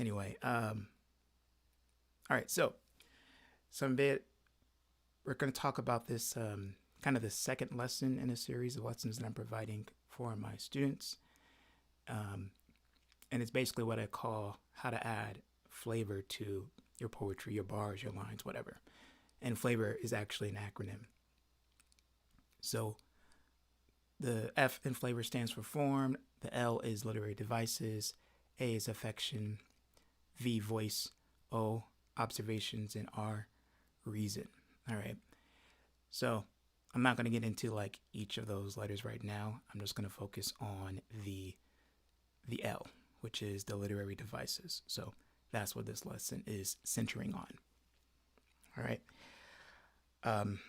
Anyway, all right. So some bit we're going to talk about this kind of the second lesson in a series of lessons that I'm providing for my students, um, and it's basically what I call how to add flavor to your poetry, your bars, your lines, whatever. And flavor is actually an acronym. So the F in flavor stands for form, the L is literary devices, A is affection, V voice, O observations, and R reason. All right. So I'm not going to get into like each of those letters right now. I'm just going to focus on the L, which is the literary devices. So that's what this lesson is centering on. All right. Um,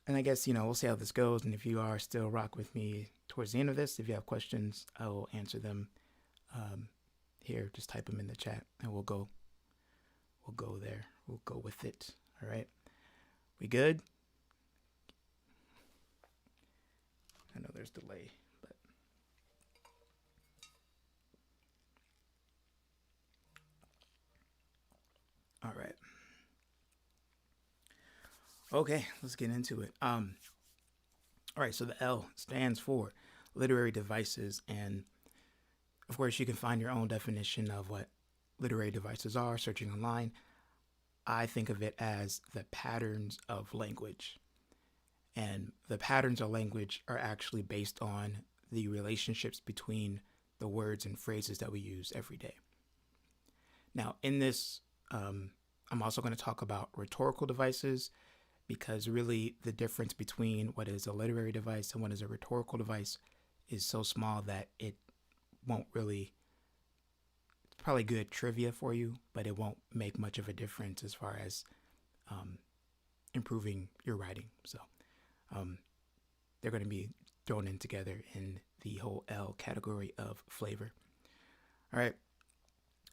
and I guess, we'll see how this goes. And if you are still rock with me towards the end of this, if you have questions, I will answer them here. Just type them in the chat and we'll go there. We'll go with it. All right. We good? I know there's delay, but all right. Okay, let's get into it. All right, so the L stands for literary devices, and of course, you can find your own definition of what literary devices are searching online. I think of it as the patterns of language. And the patterns of language are actually based on the relationships between the words and phrases that we use every day. Now, in this, I'm also going to talk about rhetorical devices because really the difference between what is a literary device and what is a rhetorical device is so small that it won't really, it's probably good trivia for you, but it won't make much of a difference as far as improving your writing. So they're going to be thrown in together in the whole L category of flavor. All right.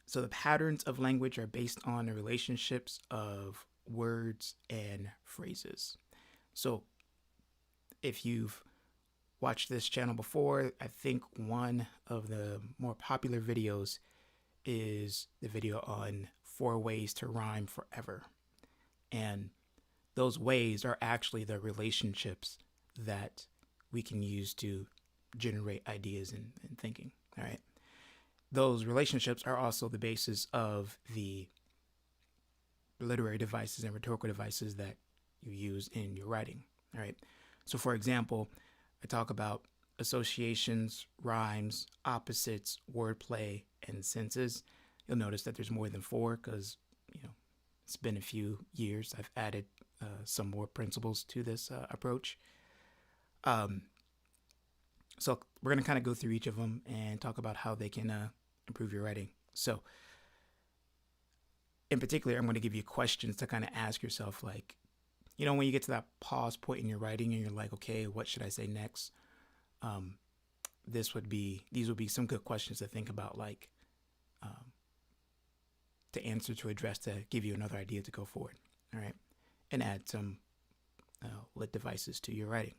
So the patterns of language are based on the relationships of words and phrases. So if you've watched this channel before, I think one of the more popular videos is the video on 4 ways to rhyme forever. And those ways are actually the relationships that we can use to generate ideas and thinking. All right. Those relationships are also the basis of the literary devices and rhetorical devices that you use in your writing. All right. So, for example, I talk about associations, rhymes, opposites, wordplay, and senses. You'll notice that there's more than 4 because, it's been a few years. I've added some more principles to this approach. So we're going to kind of go through each of them and talk about how they can improve your writing. So in particular, I'm going to give you questions to kind of ask yourself, like, when you get to that pause point in your writing and you're like, okay, what should I say next? These would be some good questions to think about, like to answer, to address, to give you another idea to go forward. All right. And add some lit devices to your writing.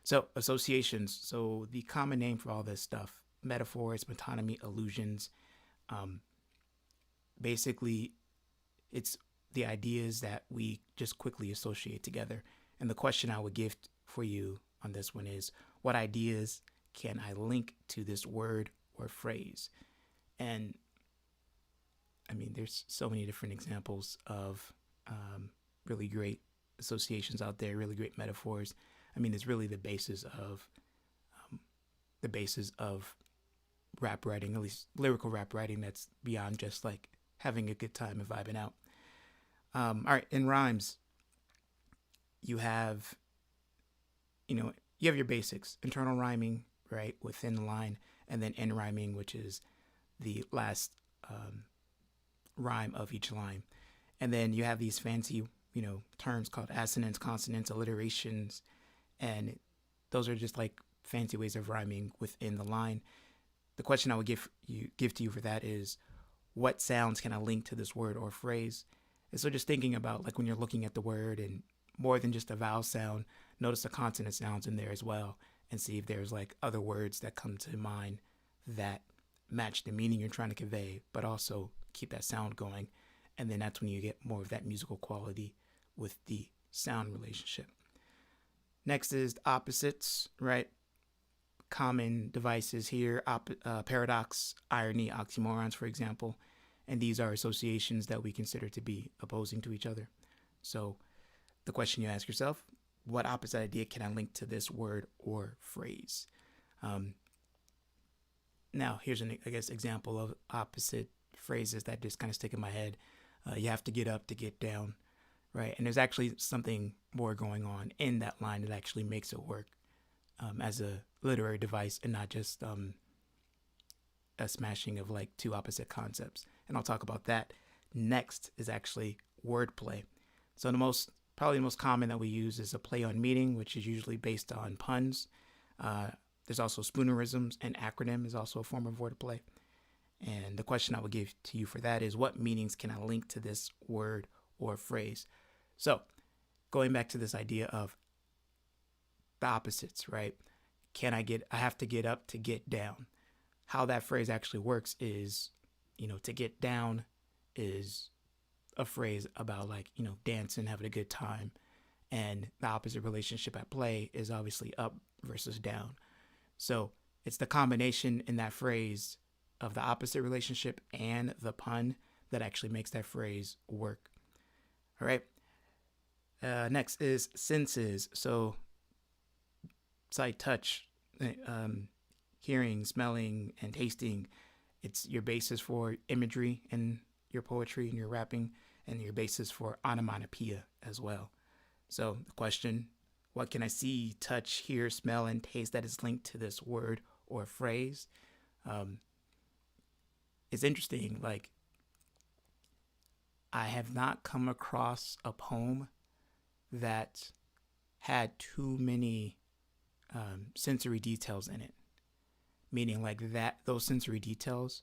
So associations. So the common name for all this stuff, metaphors, metonymy, allusions. Basically, it's the ideas that we just quickly associate together. And the question I would give for you on this one is, what ideas can I link to this word or phrase? And I mean, there's so many different examples of really great associations out there, really great metaphors. I mean, it's really the basis of rap writing, at least lyrical rap writing. That's beyond just like having a good time and vibing out. All right, in rhymes, you have your basics: internal rhyming, right, within the line, and then end rhyming, which is the last rhyme of each line. And then you have these fancy, terms called assonance, consonants, alliterations, and those are just like fancy ways of rhyming within the line. The question I would give to you for that is, what sounds can I link to this word or phrase? And so just thinking about, like, when you're looking at the word and more than just a vowel sound, notice the consonant sounds in there as well and see if there's like other words that come to mind that match the meaning you're trying to convey, but also keep that sound going. And then that's when you get more of that musical quality with the sound relationship. Next is opposites, right? Common devices here, paradox, irony, oxymorons, for example. And these are associations that we consider to be opposing to each other. So the question you ask yourself, what opposite idea can I link to this word or phrase? Now, here's an, example of opposite phrases that just kind of stick in my head. You have to get up to get down, right? And there's actually something more going on in that line that actually makes it work as a literary device and not just a smashing of like two opposite concepts. And I'll talk about that. Next is actually wordplay. So probably the most common that we use is a play on meaning, which is usually based on puns. There's also spoonerisms, and acronym is also a form of wordplay. And the question I would give to you for that is, what meanings can I link to this word or phrase? So going back to this idea of the opposites, right? I have to get up to get down. How that phrase actually works is, to get down is a phrase about like, dancing, having a good time. And the opposite relationship at play is obviously up versus down. So it's the combination in that phrase of the opposite relationship and the pun that actually makes that phrase work. All right. Next is senses. So sight, touch, hearing, smelling, and tasting. It's your basis for imagery in your poetry and your rapping, and your basis for onomatopoeia as well. So the question, what can I see, touch, hear, smell, and taste that is linked to this word or phrase? It's interesting. Like, I have not come across a poem that had too many sensory details in it. Meaning like those sensory details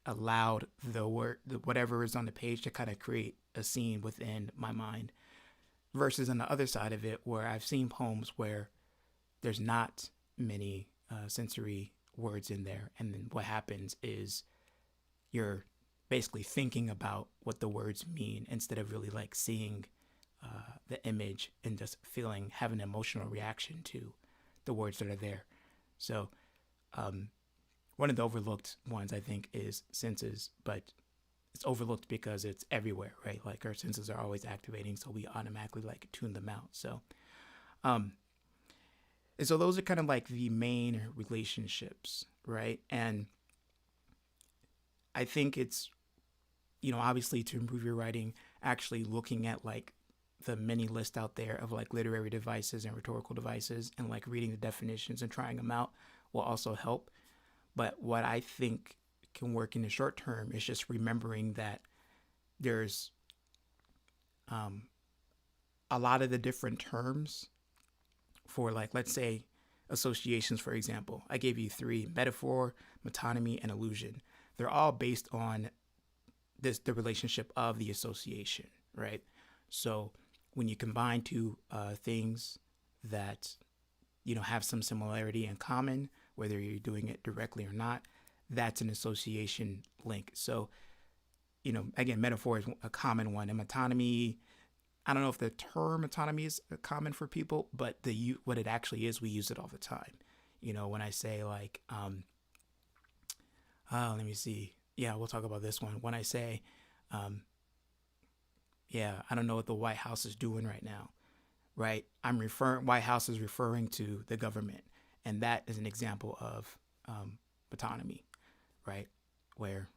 allowed the word, whatever is on the page, to kind of create a scene within my mind. Versus on the other side of it, where I've seen poems where there's not many sensory words in there. And then what happens is you're basically thinking about what the words mean instead of really like seeing the image and just having an emotional reaction to the words that are there. So one of the overlooked ones, I think, is senses, but it's overlooked because it's everywhere, right? Like our senses are always activating, so we automatically like tune them out. So, and so those are kind of like the main relationships, right? And I think it's, obviously to improve your writing, actually looking at like the many list out there of like literary devices and rhetorical devices and like reading the definitions and trying them out will also help. But what I think can work in the short term is just remembering that there's a lot of the different terms for like, let's say associations, for example. I gave you 3: metaphor, metonymy, and allusion. They're all based on the relationship of the association, right? So when you combine two things that, have some similarity in common, whether you're doing it directly or not, that's an association link. So, again, metaphor is a common one. And metonymy, I don't know if the term metonymy is common for people, but what it actually is, we use it all the time. When I say like, let me see. Yeah, we'll talk about this one. When I say, I don't know what the White House is doing right now, right? White House is referring to the government. And that is an example of metonymy, right? Where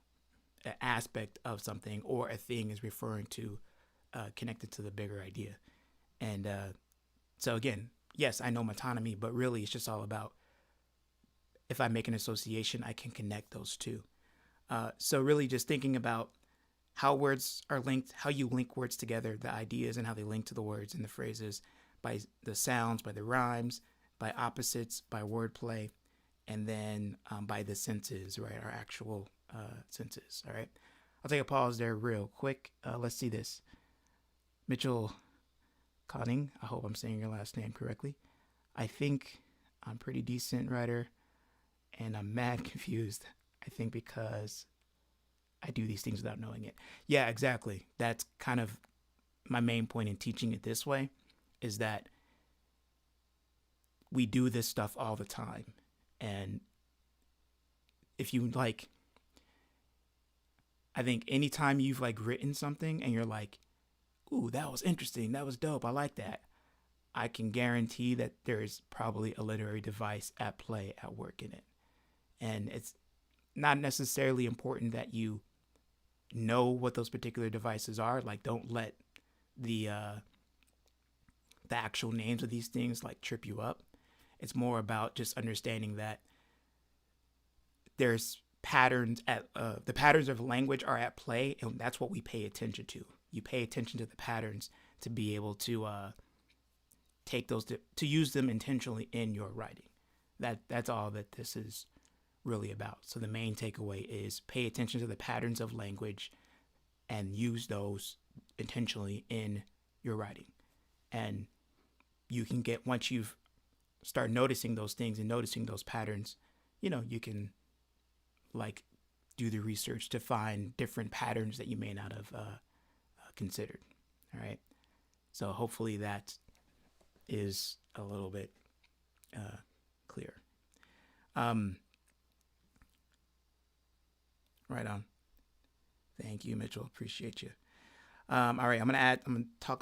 an aspect of something or a thing is referring to, connected to the bigger idea. And so again, yes, I know metonymy, but really it's just all about, if I make an association, I can connect those two. So really just thinking about how words are linked, how you link words together, the ideas and how they link to the words and the phrases, by the sounds, by the rhymes, by opposites, by wordplay, and then by the senses, right? Our actual senses, all right? I'll take a pause there real quick. Let's see this. Mitchell Conning, I hope I'm saying your last name correctly. I think I'm pretty decent writer, and I'm mad confused I think because I do these things without knowing it. Yeah, exactly. That's kind of my main point in teaching it this way, is that we do this stuff all the time. And if you like, I think anytime you've like written something and you're like, ooh, that was interesting, that was dope, I like that, I can guarantee that there's probably a literary device at play at work in it. And it's not necessarily important that you know what those particular devices are. Like, don't let the actual names of these things like trip you up. It's more about just understanding that there's patterns at the patterns of language are at play, and that's what we pay attention to. You pay attention to the patterns to be able to take those to use them intentionally in your writing. That's all that this is really about. So the main takeaway is pay attention to the patterns of language and use those intentionally in your writing. And you can get, once you've start noticing those things and noticing those patterns, you can like do the research to find different patterns that you may not have considered. All right. So hopefully that is a little bit clear. Right on. Thank you, Mitchell. Appreciate you. All right. I'm going to talk